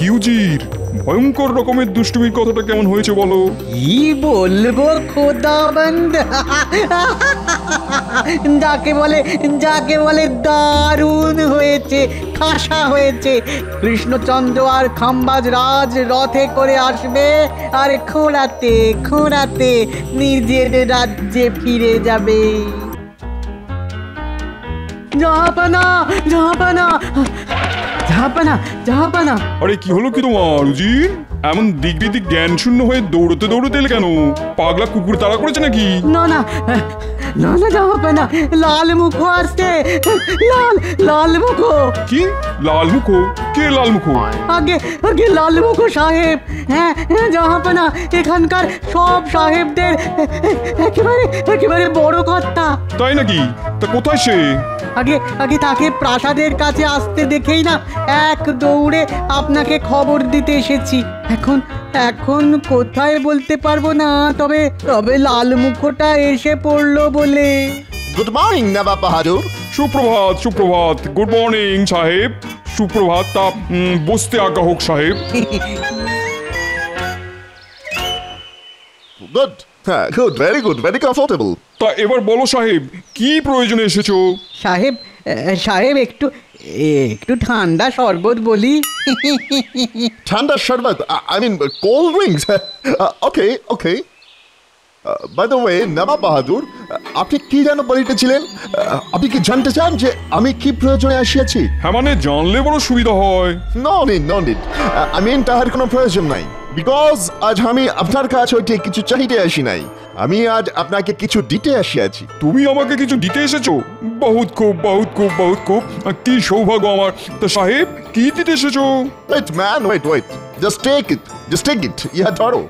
কি উজির, ভয়ঙ্কর রকমের দুষ্টুমির কথাটা কেমন হয়েছে বলো? কি বলবো খোদাবন্দ, যাকে বলে দারুণ হয়েছে, খাসা হয়েছে। কৃষ্ণচন্দ্র আর খাম্বাজ রাজ রথে করে আসবে আর খোঁড়াতে খোঁড়াতে নিজের রাজ্যে ফিরে যাবে। জাহাপানা জাহাপানা জাহাপানা জাহাপানা। আরে কি হলো কি তোমার উজির? এমন দিক বিদিক জ্ঞান শূন্য হয়ে দৌড়তে দৌড়তে এলে কেন? পাগলা কুকুর তাড়া করেছে নাকি? না না না না জাহাপানা, লাল মুখো আসছে, লাল মুখো। কি লাল মুখো? কে লাল মুখো? আগে লাল মুখো সাহেব। হ্যাঁ হ্যাঁ জাহাপানা, এখানকার সব সাহেবদের একেবারে বড় কর্তা। তাই নাকি? তা কোথায় সে? আগে তাকে প্রাসাদের কাছে আসতে দেখেই না এক দৌড়ে আপনাকে খবর দিতে এসেছি। এখন কোথায় বলতে পারবো না, তবে লাল মুখোটা এসে পড়লো বলে। গুড মর্নিং নবাব বাহাদুর। সুপ্রভাত সুপ্রভাত। গুড মর্নিং সাহেব। সুপ্রভাত। তা বসতে আজ্ঞা হোক সাহেব। গুড, হ্যাঁ good, very good, very comfortable. তা এবার বলো সাহেব, কি প্রয়োজনে এসেছো? সাহেব একটু ঠান্ডা শরবত বলি। ঠান্ডা শরবত, I mean cold drinks. Okay okay. By the way নবাব বাহাদুর, আপনি কি যেন বলিতেছিলেন? আপনি কি জানতে চান যে আমি কি প্রয়োজনে আসিয়াছি? হ্যাঁ মানে জানলে বড় সুবিধা হয়। নো নিড, আই মিন তাহার কোনো প্রয়োজন নাই। বিকজ আজ আমি আপনার কাছ হইতে কিছু চাহিতে আসি নাই, আমি আজ আপনাকে কিছু দিতে আসিয়াছি। তুমি আমাকে কিছু দিতে এসেছো? বহুত খুব বহুত খুব বহুত খুব। কি সৌভাগ্য আমার। তা সাহেব কি দিতে এসেছো? Wait man, wait, just take it, ইহা ধরো।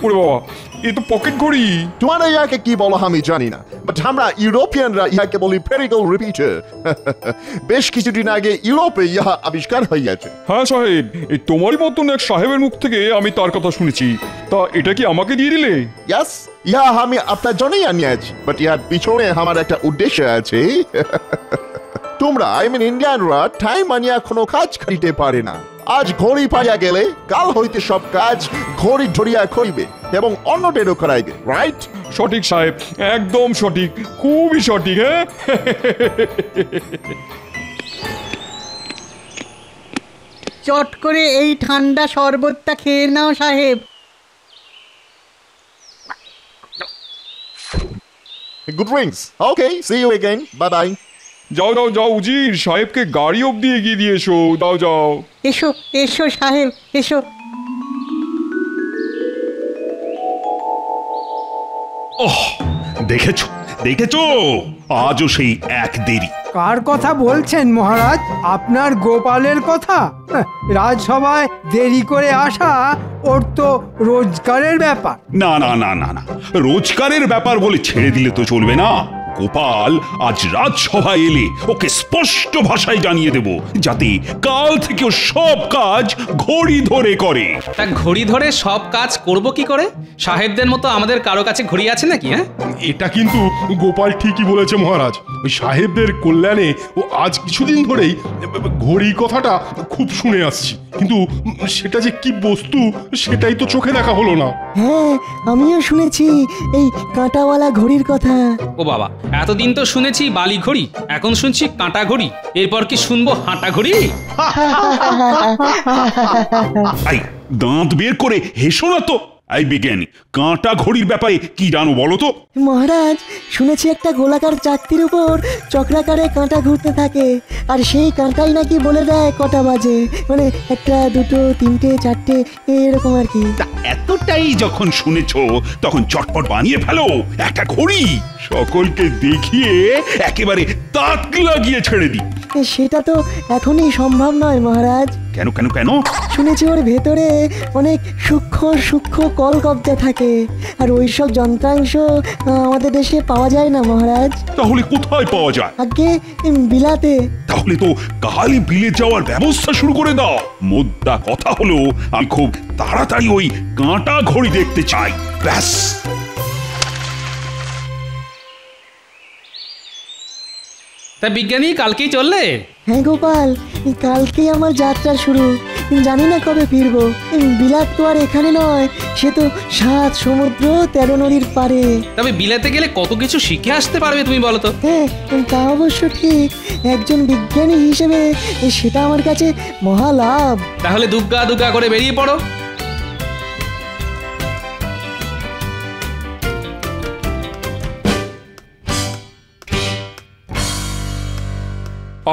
ওরে বাবা, এ তো পকেট ঘড়ি। তোমারা ইয়াকে কি বলো আমি জানি না, বাট আমরা ইউরোপিয়ানরা ইয়াকে বলি পেরিগল রিপিটার। বেশ কিছুদিন আগে ইউরোপে ইহা আবিষ্কার হইয়াছে। হ্যাঁ সাহেব, এই তোমারই মতন এক সাহেবের মুখ থেকে আমি তার কথা শুনেছি। তা এটা কি আমাকে দিয়ে দিলে? ইয়াস, ইহা আমি আপনার জন্যই আনিয়াছি, বাট ইহার পিছনে আমার একটা উদ্দেশ্য আছে। তোমরা আই মিন ইন্ডিয়ানরা টাইম আনিয়া কোনো কাজ করিতে পারে না। আজ ঘড়ি পাইয়া গেলে কাল হইতে সব কাজ ঘড়ি ধরিয়া করিবে এবং অন্যদেরও করাইবে, রাইট? সঠিক সাহেব, একদম সঠিক, খুবই সঠিক। হ্যাঁ চট করে এই ঠান্ডা শরবতটা খেয়ে নাও সাহেব। Good drinks. Okay, see you again, bye bye. যাও যাও যাও উজির, সাহেবকে গাড়ি অব্দি এগিয়ে দিয়ে এসো। দাও যাও। এসো সাহেব, এসো। ওহ, দেখেছো আজও সেই এক দেরি। কার কথা বলছেন মহারাজ? আপনার গোপালের কথা? রাজসভায় দেরি করে আসা ওর তো রোজগারের ব্যাপার। না, রোজগারের ব্যাপার বলে ছেড়ে দিলে তো চলবে না। গোপাল আজ রাজসভায় এলে ওকে স্পষ্ট ভাষায় জানিয়ে দেব, যাতে কাল থেকে ও সব কাজ ঘড়ি ধরে করে। তা ঘড়ি ধরে সব কাজ করব কি করে? সাহেবদের মতো আমাদের কারো কাছে ঘড়ি আছে নাকি? হ্যাঁ, এটা কিন্তু গোপাল ঠিকই বলেছে মহারাজ। ওই সাহেবদের কল্যাণে ও আজ কিছুদিন ধরেই ঘড়ি কথাটা খুব শুনে আসছি, কিন্তু সেটা যে কি বস্তু সেটাই তো চোখে দেখা হলো না। হ্যাঁ, আমিও শুনেছি এই কাঁটাওয়ালা ঘড়ির কথা। ও বাবা, এতদিন তো শুনেছি বালি ঘড়ি, এখন শুনছি কাঁটা ঘড়ি, এরপর কি শুনবো হাঁটা ঘড়ি? আই দাঁত বের করে হেসো না তো। এই বিজ্ঞানী, কাঁটা ঘড়ির ব্যাপারে কি জানো বলো তো? মহারাজ, শুনেছি একটা গোলাকার চাকতির উপর চক্রাকারে কাঁটা ঘুরতে থাকে, আর সেই কাঁটাই নাকি বলে দেয় কটা বাজে, মানে একটা, দুটো, তিনটে, চারটে, এরকম আর কি। এতটাই যখন শুনেছো তখন চটপট বানিয়ে ফেলো একটা ঘড়ি, সকলকে দেখিয়ে একেবারে তাক লাগিয়ে ছেড়ে দিই। সেটা তো এখনই সম্ভব নয় মহারাজ। কেন কেন কেন? শুনেছি ওর ভেতরে অনেক সূক্ষ্ম কলকব্জা থাকে, আর ওইসব যন্ত্রাংশ আমাদের দেশে পাওয়া যায় না মহারাজ। তাহলে কোথায় পাওয়া যায়? আগে বিলাতে। তাহলে তো কালই বিলে যাওয়ার ব্যবস্থা শুরু করে দাও। মোদ্দা কথা হলো আমি খুব তাড়াতাড়ি ওই কাঁটা ঘড়ি দেখতে চাই, ব্যাস। তা বিজ্ঞানী কালকেই চললে? হ্যাঁ গোপাল, কালকেই আমার যাত্রা শুরু। জানি না কবে ফিরবো। বিলাত তো আর এখানে নয়, সে তো 7 সমুদ্র 13 নদীর পারে। তবে বিলাতে গেলে কত কিছু শিখে আসতে পারবে তুমি বলো তো। হ্যাঁ, তা অবশ্য ঠিক। একজন বিজ্ঞানী হিসেবে সেটা আমার কাছে মহা লাভ। তাহলে দুগ্গা দুগ্গা করে বেরিয়ে পড়ো।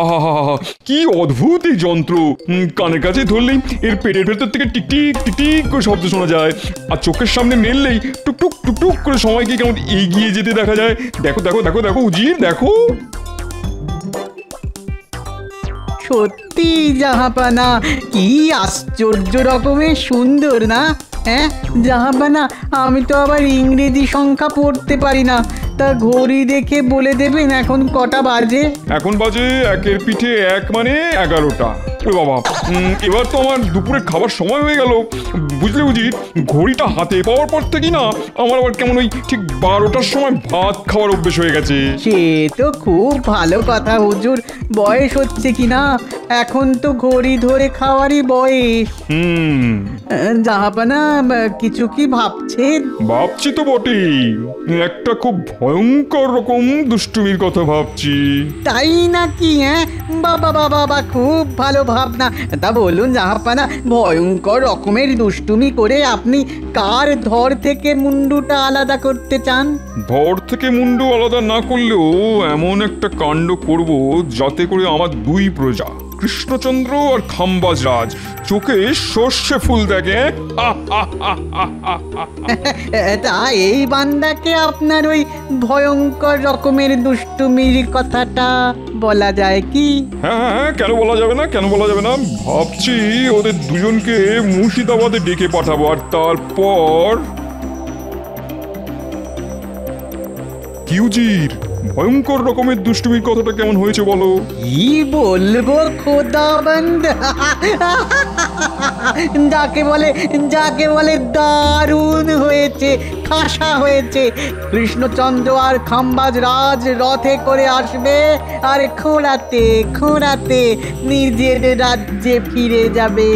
আহা কি অদ্ভুত এই যন্ত্র! কানের কাছে ধরলেই এর পেটের ভেতর থেকে টিকটিক টিকটিক করে শব্দ শোনা যায়, আর চোখের সামনে নেড়লেই টুকটুক টুকটুক করে সময়কে কেমন এগিয়ে যেতে দেখা যায়। দেখো দেখো দেখো দেখো উজির, দেখো। সত্যি জাহাপানা, কি আশ্চর্য রকমের সুন্দর না? হ্যাঁ জাহাপানা, আমি তো আবার ইংরেজি সংখ্যা পড়তে পারি না, তা ঘড়ি দেখে বলে দেবেন এখন কটা বাজে? এখন বাজে 1-এর পিঠে 1 মানে 11টা। ওরে বাবা, এবার তো আমার দুপুরে খাবার সময় হয়ে গেল। বুঝলে উজির, ঘড়িটা হাতে পাওয়ার পর থেকেই না আমার আবার কেমন ওই ঠিক 12টার সময় ভাত খাওয়ার অভ্যেস হয়ে গেছে। সে তো খুব ভালো কথা হুজুর, বয়স হচ্ছে কি না, এখন তো ঘড়ি ধরে খাওয়ারই বয়স। জাহাপানা, কিছু কি ভাবছেন? ভাবছি তো বটেই, একটা খুব ভয়ঙ্কর রকম দুষ্টুমির কথা ভাবছি। তাই নাকি? হ্যাঁ, বাবা বাবা বাবা, খুব ভালো ভাবনা। তা বলুন জাহাপানা, ভয়ঙ্কর রকমের দুষ্টুমি করে আপনি কার ধর থেকে মুন্ডুটা আলাদা করতে চান? ধর থেকে মুন্ডু আলাদা না করলেও এমন একটা কাণ্ড করব যাতে করে আমার 2 প্রজা, কৃষ্ণচন্দ্র আর খাম্বাজ রাজ, চোখে সর্ষে ফুল দেখে। তা এই বান্দাকে আপনার ওই ভয়ঙ্কর রকমের দুষ্টুমির কথাটা বলা যায় কি? হ্যাঁ, কেন বলা যাবে না, কেন বলা যাবে না। ভাবছি ওদের দুজনকে মুর্শিদাবাদে ডেকে পাঠাবো, আর তারপর কি উজির, ভয়ঙ্কর রকমের দুষ্টুমির কথাটা কেমন হয়েছে বলো? কি বলবো খোদাবন্দ, যাকে বলে দারুণ হয়েছে, খাসা হয়েছে। কৃষ্ণচন্দ্র আর খাম্বাজ রাজ রথে করে আসবে আর খোঁড়াতে খোঁড়াতে নিজের রাজ্যে ফিরে যাবে।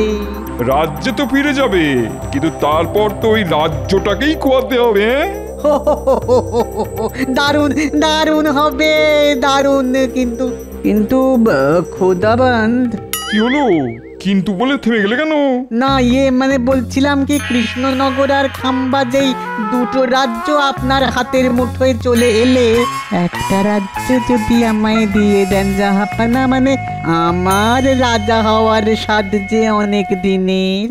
রাজ্যে তো ফিরে যাবে, কিন্তু তারপর তো ওই রাজ্যটাকেই খোয়াতে হবে। দারুণ দারুণ হবে, দারুণ। কিন্তু খোদাবন্দ। কি হলো? কিন্তু বলে থেমে গেলে কেন? না, মানে বলছিলাম কি, কৃষ্ণনগর আর খাম্বাজেই 2টো রাজ্য আপনার হাতের মুঠোয় চলে এলে একটা রাজ্য যদি আমায় দিয়ে দেন জাহাপানা, মানে আমার রাজা হওয়ার স্বাদ যে অনেক দিনের।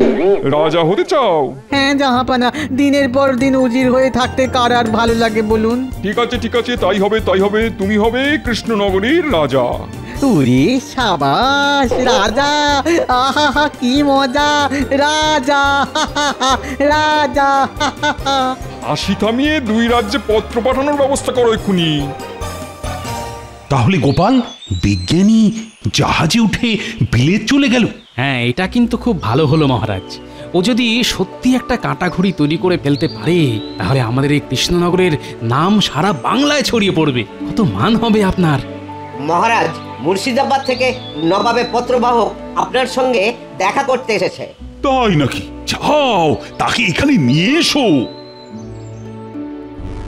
রাজা হতে চাও? হ্যাঁ জাহাপানা, দিনের পর দিন উজির হয়ে থাকতে কার আর ভালো লাগে বলুন? ঠিক আছে ঠিক আছে, তাই হবে তাই হবে, তুমি হবে কৃষ্ণনগরীর রাজা। উরে সাবাস, রাজা! আহা কি মজা, রাজা রাজা। হাসি থামিয়ে 2 রাজ্যে পত্র পাঠানোর ব্যবস্থা করো এক্ষুনি। তাহলে গোপাল বিজ্ঞানী জাহাজে উঠে বিলেত চলে গেল? হ্যাঁ, এটা কিন্তু খুব ভালো হলো মহারাজ। ও যদি সত্যি একটা কাঁটা ঘড়ি তৈরি করে ফেলতে পারে, তাহলে আমাদের এই কৃষ্ণনগরের নাম সারা বাংলায় ছড়িয়ে পড়বে। কত মান হবে আপনার। মহারাজ, মুর্শিদাবাদ থেকে নবাবের পত্রবাহক আপনার সঙ্গে দেখা করতে এসেছে। তাই নাকি? যাও, তাকে এখানে নিয়ে এসো।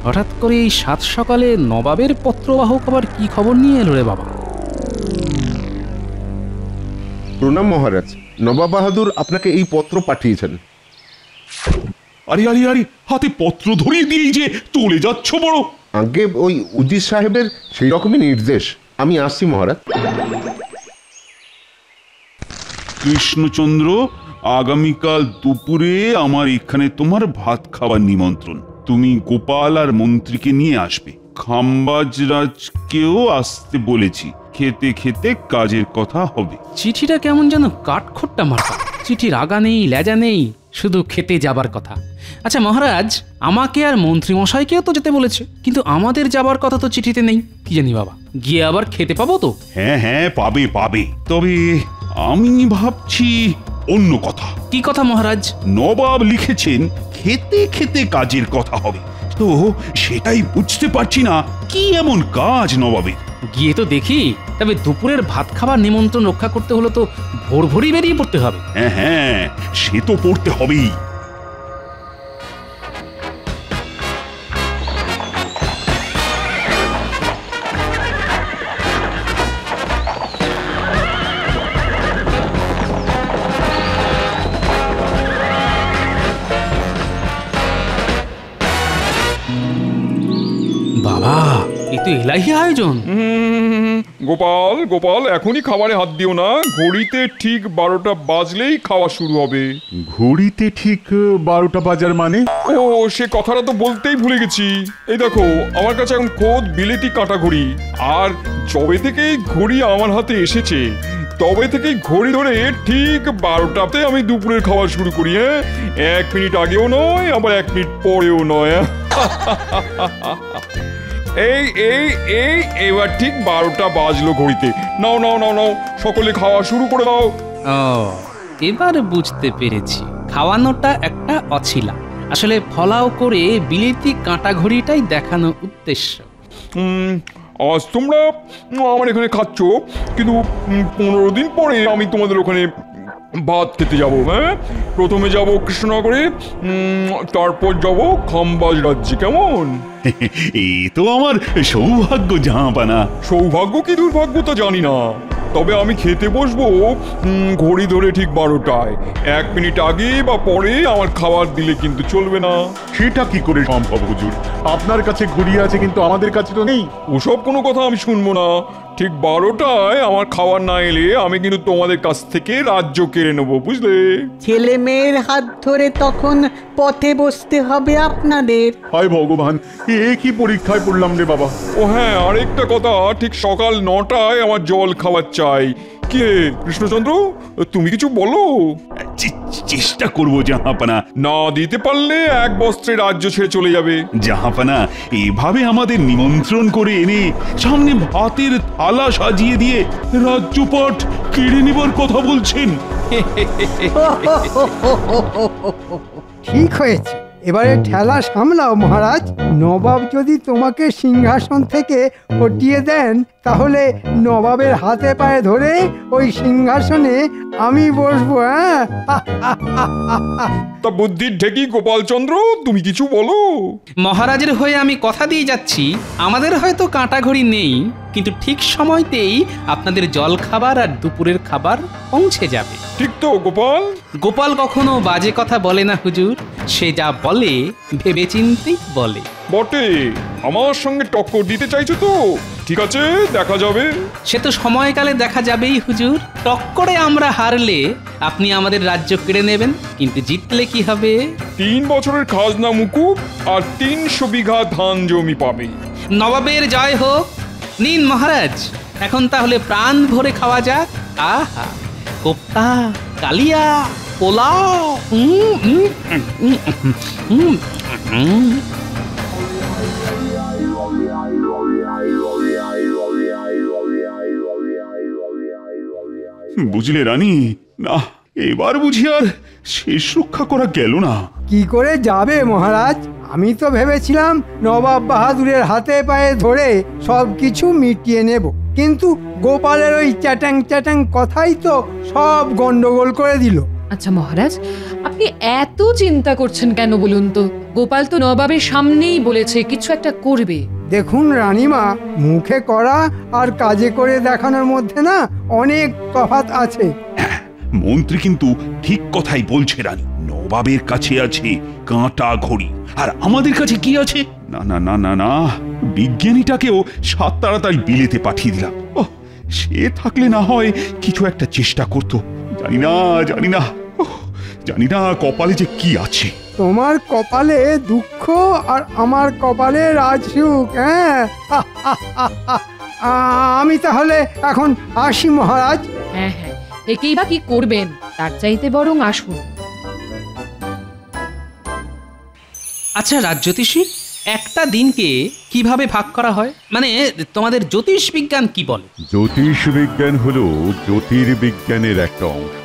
হঠাৎ করে এই 7 সকালে নবাবের পত্রবাহক আবার কি খবর নিয়ে এলো রে বাবা? প্রণাম মহারাজ, নবাব বাহাদুর আপনাকে এই পত্র পাঠিয়েছেন। আরে আরে আরে, হাতে পত্র ধরিয়ে দিয়ে যে চলে যাচ্ছ বড়। আগে ওই উজির সাহেবের সেই রকমই নির্দেশ। আমি আসছি মহারাজ। কৃষ্ণচন্দ্র, আগামীকাল দুপুরে আমার এখানে তোমার ভাত খাবার নিমন্ত্রণ। তুমি গোপাল আর মন্ত্রীকে নিয়ে আসবে। খাম্বাজ রাজকেও আসতে বলেছি। খেতে খেতে কাজের কথা হবে। চিঠিটা কেমন যেন কাঠখোট্টা মার্কা। চিঠির আগা নেই, লেজা নেই, শুধু খেতে যাবার কথা। আচ্ছা মহারাজ, আমাকে আর মন্ত্রী মশাইকেও তো যেতে বলেছে, কিন্তু আমাদের যাবার কথা তো চিঠিতে নেই। কি জানি বাবা, গিয়ে আবার খেতে পাবো তো? হ্যাঁ হ্যাঁ, পাবে পাবে। তবে আমি ভাবছি অন্য কথা। কি কথা মহারাজ? নবাব লিখেছেন খেতে খেতে কাজের কথা হবে, তো সেটাই বুঝতে পারছি না কি এমন কাজ নবাবের। গিয়ে তো দেখি। তবে দুপুরের ভাত খাবার নিমন্ত্রণ রক্ষা করতে হলো তো ভোর ভোরই বেরিয়ে পড়তে হবে। হ্যাঁ হ্যাঁ, সে তো পড়তে হবেই। বাবা, এই তো এলাহি আয়োজন। গোপাল গোপাল, এখনই খাবারে হাত দিও না। ঘড়িতে ঠিক 12টা বাজলেই খাওয়া শুরু হবে। ঘড়িতে ঠিক 12টা বাজার মানে? ও, সে কথাটা তো বলতেই ভুলে গেছি। এই দেখো, আমার কাছে এখন খোদ বিলেতি কাঁটা ঘড়ি। আর যবে থেকেই ঘড়ি আমার হাতে এসেছে তবে থেকেই ঘড়ি ধরে ঠিক 12টাতে আমি দুপুরের খাওয়া শুরু করি। হ্যাঁ, 1 মিনিট আগেও নয়, আবার 1 মিনিট পরেও নয়। এই এই এই এবার ঠিক 12টা বাজলো ঘড়িতে। নাও নাও নাও নাও, সকলে খাওয়া শুরু করে দাও। ও, এবার বুঝতে পেরেছি, খাওয়ানোটা একটা অছিলা। আসলে ফলাও করে বিলেতি কাঁটা ঘড়িটাই দেখানো উদ্দেশ্য। আজ তোমরা আমার এখানে খাচ্ছ, কিন্তু 15 দিন পরে আমি তোমাদের ওখানে ভাত খেতে যাব। হ্যাঁ, প্রথমে যাব কৃষ্ণনগরে, তারপর যাব খাম্বাজ রাজ্যে। কেমন? এই তো আমার সৌভাগ্য জাহাপানা। সৌভাগ্য কি দুর্ভাগ্য তা জানি না, তবে আমি খেতে বসবো ঘড়ি ধরে ঠিক 12টায়। 1 মিনিট আগে বা পরে আমার খাবার দিলে কিন্তু চলবে না। সেটা কি করে সম্ভব হুজুর? আপনার কাছে ঘড়ি আছে কিন্তু আমাদের কাছে তো নেই। ওসব কোনো কথা আমি শুনবো না। ঠিক 12টায় আমার খাবার না এলে আমি কিন্তু তোমাদের কাছ থেকে রাজ্য কেড়ে নেবো, বুঝলে? ছেলে মেয়ের হাত ধরে তখন পথে বসতে হবে আপনাদের। হায় ভগবান, এ কি পরীক্ষায় পড়লাম রে বাবা। ও হ্যাঁ, আরেকটা কথা, ঠিক সকাল 9টায় আমার জল খাবার চাই। কে কৃষ্ণচন্দ্র, তুমি কিছু বলো? চেষ্টা করবো জাহাপানা। না দিতে পারলে 1 বস্ত্রে রাজ্য ছেড়ে চলে যাবে। জাহাপানা, এভাবে আমাদের নিমন্ত্রণ করে এনে সামনে ভাতের থালা সাজিয়ে দিয়ে রাজ্যপাট কেড়ে নেবার কথা বলছেন। ঠিক হয়েছে, এবারে ঠেলা সামলাও মহারাজ। নবাব যদি তোমাকে সিংহাসন থেকে হটিয়ে দেন, তাহলে নবাবের হাতে পায়ে ধরে ওই সিংহাসনে আমি বসবো। হ্যাঁ, তা বুদ্ধির ঢেকি গোপালচন্দ্র, তুমি কিছু বলো। মহারাজের হয়ে আমি কথা দিয়ে যাচ্ছি, আমাদের হয়তো কাঁটা ঘড়ি নেই, কিন্তু ঠিক সময়তেই আপনাদের জল খাবার আর দুপুরের খাবার পৌঁছে যাবে। ঠিক তো গোপাল? গোপাল কখনো বাজে কথা বলে না হুজুর, সে যা বলে ভেবেচিন্তেই বলে। বটে, আমার সঙ্গে টক্কর দিতে চাইছো তো? ঠিক আছে, দেখা যাবে। সে তো সময়কালে দেখা যাবেই হুজুর। টক্করে আমরা হারলে আপনি আমাদের রাজ্য কেড়ে নেবেন, কিন্তু জিতলে কি হবে? 3 বছরের খাজনা মুকুব আর 300 বিঘা ধান জমি পাবে। নবাবের জয় হোক। নিন মহারাজ, এখন তাহলে প্রাণ ভরে খাওয়া যাক। আহা, কোপ্তা, কালিয়া, পোলাও। বুঝলে রানী, না এবার বুঝি আর শেষ রক্ষা করা গেল না। কি করে যাবে মহারাজ? আমি তো ভেবেছিলাম নবাব বাহাদুরের হাতে পায়ে ধরে সব কিছু মিটিয়ে নেব, কিন্তু গোপালের ওই চ্যাটাং চ্যাটাং কথাই তো সব গন্ডগোল করে দিল। আচ্ছা মহারাজ, আপনি এত চিন্তা করছেন কেন বলুন তো? গোপাল তো নবাবের সামনেই বলেছে কিছু একটা করবে। দেখুন রানীমা, মুখে করা আর কাজে করে দেখানোর মধ্যে না অনেক তফাৎ আছে। মন্ত্রী কিন্তু ঠিক কথাই বলছে রানী। নবাবের কাছে আছে কাঁটা ঘড়ি, আর আমাদের কাছে কি আছে? না না না না না, বিজ্ঞানীটাকেও সাত তাড়াতাড়ি বিলেতে পাঠিয়ে দিলাম। সে থাকলে না হয় কিছু একটা চেষ্টা করতো। জানি না জানি না জানি না কপালে যে কি আছে। তোমার কপালে দুঃখ আর আমার কপালে রাজসুখ। হ্যাঁ, আমি তাহলে এখন আসি মহারাজ। হ্যাঁ হ্যাঁ, একেই বা কি করবেন, তার চাইতে বরং আসুন। আচ্ছা রাজ্যতীষী, একটা দিনকে কিভাবে ভাগ করা হয়? মানে তোমাদের জ্যোতিষ বিজ্ঞান কি বলে? জ্যোতিষ বিজ্ঞান হলো জ্যোতির্বিজ্ঞানের একটা অংশ,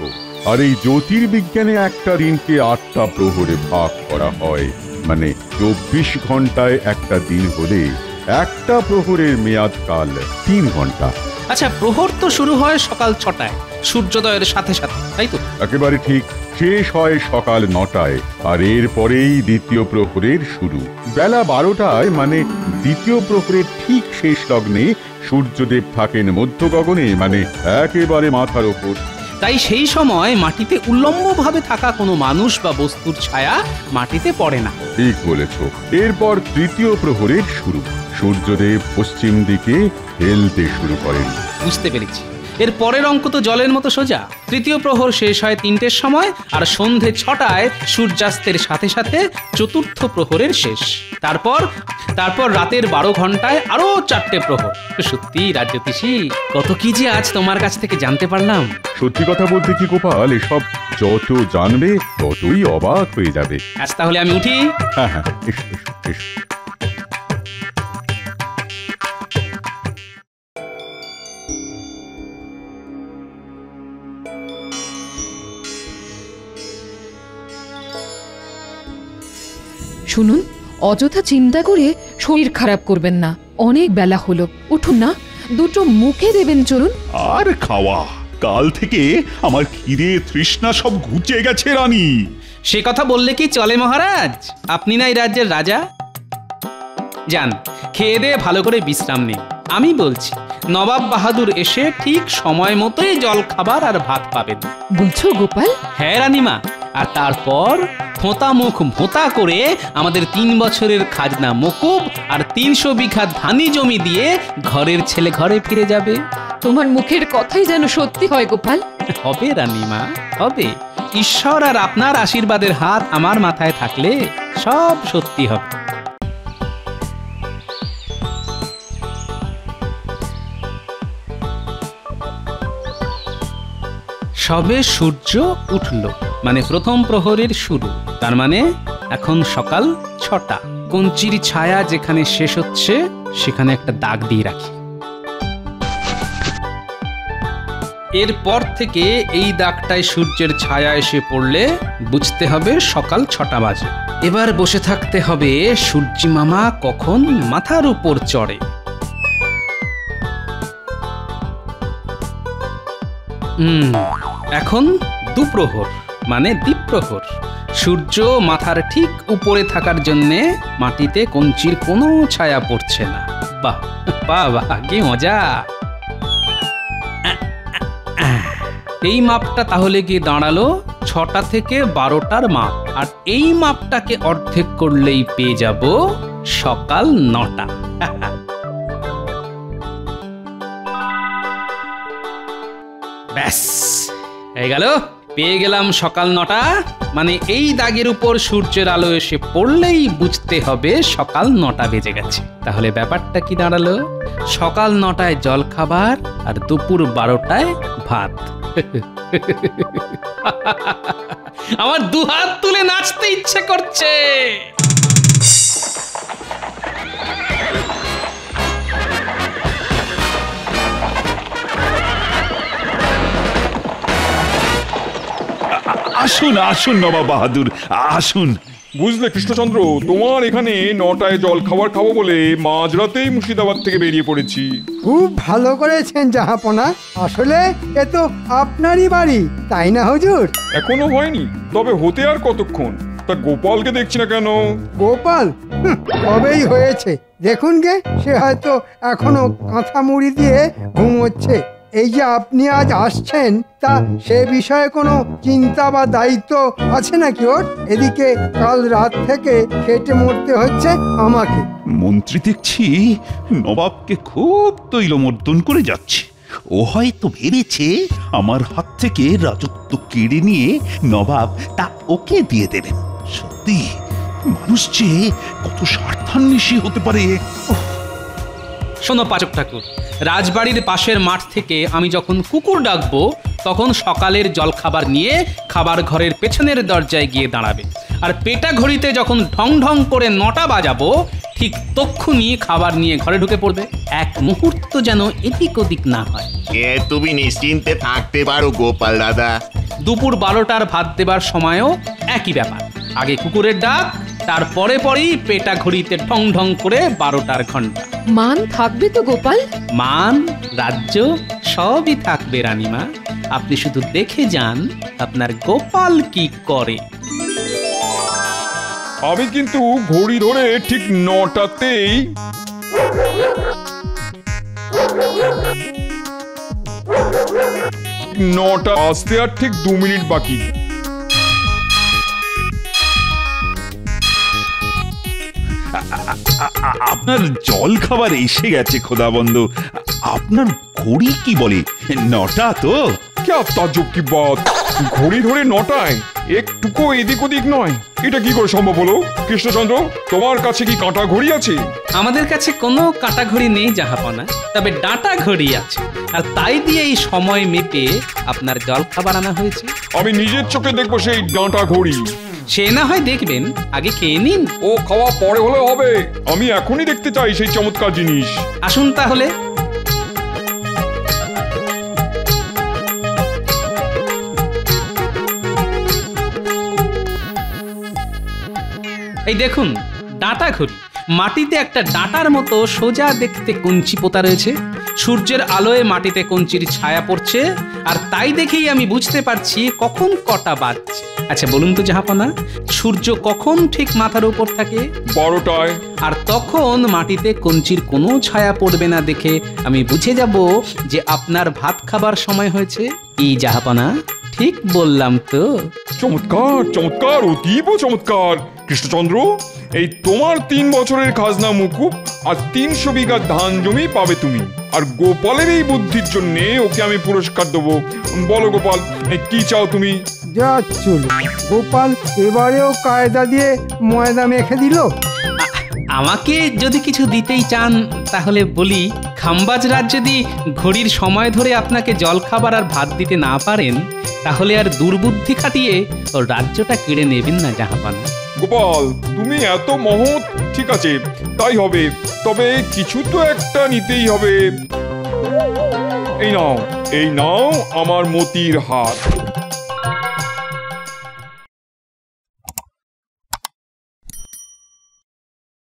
আর এই জ্যোতির্বিজ্ঞানে একটা দিনকে 8টা প্রহরে ভাগ করা হয়। মানে 24 ঘন্টায় একটা দিন হলে একটা প্রহরের মেয়াদকাল 3 ঘন্টা। আচ্ছা, প্রহর তো শুরু হয় সকাল 6টায় সূর্যোদয়ের সাথে সাথে, তাই তো? একেবারে ঠিক। শেষ হয় সকাল 9টায়, আর এর পরেই দ্বিতীয় প্রহরের শুরু বেলা 12টায়, মানে দ্বিতীয় প্রহরের ঠিক শেষ লগ্নে সূর্যদেব থাকেন মধ্য গগনে, মানে একেবারে মাথার ওপর। তাই সেই সময় মাটিতে উল্লম্বভাবে থাকা কোনো মানুষ বা বস্তুর ছায়া মাটিতে পড়ে না। ঠিক বলেছ। এরপর তৃতীয় প্রহরের শুরু। সূর্যদেব পশ্চিম দিকে হেলতে শুরু করেন। বুঝতে পেরেছি। এর পরের অঙ্ক তো জলের মতো সোজা। তৃতীয় প্রহর শেষ হয় 3টের সময়, আর সন্ধে 6টায় সূর্যাস্তের সাথে সাথে চতুর্থ প্রহরের শেষ। তারপর রাতের 12 ঘন্টায় আরো 4টে প্রহর। সত্যি রাজ্যতীষী, কত কি যে আজ তোমার কাছ থেকে জানতে পারলাম। সত্যি কথা বলতে কি গোপাল, এসব যত জানবে ততই অবাক হয়ে যাবে। আজ তাহলে আমি উঠি। হ্যাঁ হ্যাঁ, এসো এসো এসো। শুনুন, অযথা চিন্তা করে শরীর খারাপ করবেন না। অনেক বেলা হলো, উঠুন না, দুটো মুখে দেবেন চলুন। আর খাওয়া, কাল থেকে আমার খিদে তৃষ্ণা সব ঘুচে গেছে রানী। সে কথা বললে কি চলে মহারাজ? আপনি না এই রাজ্যের রাজা। যান, খেয়ে দিয়ে ভালো করে বিশ্রাম নিন। আমি বলছি, নবাব বাহাদুর এসে ঠিক সময় মতোই জল খাবার আর ভাত পাবেন। বলছো গোপাল? হ্যাঁ রানীমা। আর তারপর ফোঁতা মুখ ভোঁতা করে আমাদের 3 বছরের খাজনা মকুব আর 300 বিঘা ধানি জমি দিয়ে ঘরের ছেলে ঘরে ফিরে যাবে। তোমার মুখের কথাই যেন সত্যি হয় গোপাল। হবে রানীমা, হবে। ঈশ্বর আর আপনার আশীর্বাদের হাত আমার মাথায় থাকলে সব সত্যি হবে। সবে সূর্য উঠল, মানে প্রথম প্রহরের শুরু। তার মানে এখন সকাল 6টা। কঞ্চির ছায়া যেখানে শেষ হচ্ছে সেখানে একটা দাগ দিয়ে রাখি। এরপর থেকে এই দাগটায় সূর্যের ছায়া এসে পড়লে বুঝতে হবে সকাল 6টা বাজে। এবার বসে থাকতে হবে সূর্যি মামা কখন মাথার উপর চড়ে। এখন দুপ্রহর, মানে দ্বীপ্রহর। সূর্য মাথার ঠিক উপরে থাকার জন্যে মাটিতে কঞ্চির কোনো ছায়া পড়ছে না। বাহ বাহ বাহ, কি মজা! এই মাপটা তাহলে গিয়ে দাঁড়ালো 6টা থেকে 12টার মাপ, আর এই মাপটাকে অর্ধেক করলেই পেয়ে যাব সকাল 9টা। ব্যাস হয়ে গেল, পেয়ে গেলাম সকাল 9টা। মানে এই দাগের উপর সূর্যের আলো এসে পড়লেই বুঝতে হবে সকাল 9টা বেজে গেছে। তাহলে ব্যাপারটা কি দাঁড়ালো? সকাল 9টায় জল খাবার আর দুপুর 12টায় ভাত। আমার 2 হাত তুলে নাচতে ইচ্ছে করছে। আসুন আসুন নবাব বাহাদুর, আসুন। বুঝলে কৃষ্ণচন্দ্র, তোমার এখানে 9টায় জল খাবার খাবো বলে মাঝরাতেই মুর্শিদাবাদ থেকে বেরিয়ে পড়েছি। খুব ভালো করেছেন জাহাপনা। আসলে এ তো আপনারই বাড়ি, তাই না হুজুর? এখনো হয়নি, তবে হতে আর কতক্ষণ? তা গোপালকে দেখছি না কেন? গোপাল কবেই হয়েছে, দেখুন গে, সে হয়তো এখনো কাঁথা মুড়ি দিয়ে ঘুমোচ্ছে। এই যে আপনি আজ আসছেন, তা সে বিষয়ে কোনো চিন্তা বা দায়িত্ব আছে নাকি ওর? এদিকে কাল রাত থেকে খেটে মরতে হচ্ছে আমাকে। মন্ত্রী দেখছি নবাবকে খুব তৈলমর্দন করে যাচ্ছে। ও হয়তো ভেবেছে আমার হাত থেকে রাজত্ব কেড়ে নিয়ে নবাব তা ওকে দিয়ে দেবেন। সত্যি মানুষ যে কত স্বার্থান্বেষী হতে পারে। শোনো পাচক ঠাকুর, রাজবাড়ির পাশের মাঠ থেকে আমি যখন কুকুর ডাকবো তখন সকালের জলখাবার নিয়ে খাবার ঘরের পেছনের দরজায় গিয়ে দাঁড়াবে। আর পেটা ঘড়িতে যখন ঢং ঢং করে 9টা বাজাবো ঠিক তক্ষুনি খাবার নিয়ে ঘরে ঢুকে পড়বে। এক মুহূর্ত যেন এদিক ওদিক না হয়। তুমি নিশ্চিন্তে থাকতে পারো গোপাল দাদা। দুপুর 12টার ভাত দেবার সময়ও একই ব্যাপার। আগে কুকুরের ডাক, তারপরে পরেই পেটা ঘড়িতে ঠং ঢং করে 12টার ঘন্টা। মান থাকবে তো গোপাল? মান, রাজ্য সবই থাকবে রানীমা। আপনি শুধু দেখে যান আপনার গোপাল কি করে। আমি কিন্তু ঘড়ি ধরে ঠিক 9টাতেই নটা আসতে আর ঠিক 2 মিনিট বাকি। আপনার জল খাবার এসে গেছে খোদাবন্ধু। আপনার ঘড়ি কি বলে 9টা তো? क्या ताज्जुब की बात, ঘড়ি ধরে 9টায় একটুকু এদিক ওদিক নয়। এটা কি করে সম্ভব হলো কৃষ্ণচন্দ্র? তোমার কাছে কি কাঁটা ঘড়ি আছে? আমাদের কাছে কোনো কাঁটা ঘড়ি নেই জাহাপনা, তবে ডাঁটা ঘড়ি আছে, আর তাই দিয়ে এই সময় মেপে আপনার জল খাবার আনা হয়েছে। আমি নিজের চোখে দেখবো সেই ডাঁটা ঘড়ি। সে না হয় দেখবেন, আগে খেয়ে নিন। ও খাওয়া পরে হলে হবে, আমি এখনই দেখতে চাই সেই চমৎকার জিনিস। আসুন তাহলে। এই দেখুন ডাঁটা ঘড়ি, মাটিতে একটা ডাঁটার মতো সোজা দেখতে কঞ্চি পোতা রয়েছে। সূর্যের আলোয় মাটিতে কঞ্চির ছায়া পড়ছে, আর তাই দেখেই আমি বুঝতে পারছি কখন কটা বাজছে। আচ্ছা বলুন তো জাহাপনা, সূর্য কখন ঠিক মাথার উপর থাকে? 12টায়। আর তখন মাটিতে কঞ্চির কোনো ছায়া পড়বে না দেখে আমি বুঝে যাব যে আপনার ভাত খাবার সময় হয়েছে। কি জাহাপনা, ঠিক বললাম তো? চমৎকার চমৎকার, অতীব চমৎকার কৃষ্ণচন্দ্র। এই তোমার 3 বছরের খাজনা মুকুব আর 300 বিঘা ধান জমি পাবে তুমি। আর গোপালের এই বুদ্ধির জন্য ওকে আমি পুরস্কার দেবো। বলো গোপাল, কি চাও তুমি? যা চলো, গোপাল এবারেও কায়দা দিয়ে ময়দা মেখে দিল। আমাকে যদি কিছু দিতেই চান তাহলে বলি, খাম্বাজ রাজ যদি ঘড়ির সময় ধরে আপনাকে জল খাবার আর ভাত দিতে না পারেন, তাহলে আর দুর্বুদ্ধি খাটিয়ে ওর রাজ্যটা কেড়ে নেবেন না জাহাপানা। গোপাল তুমি এত মহৎ, ঠিক আছে তাই হবে, তবে কিছু তো একটা নিতেই হবে। এই নাও আমার মতির হার।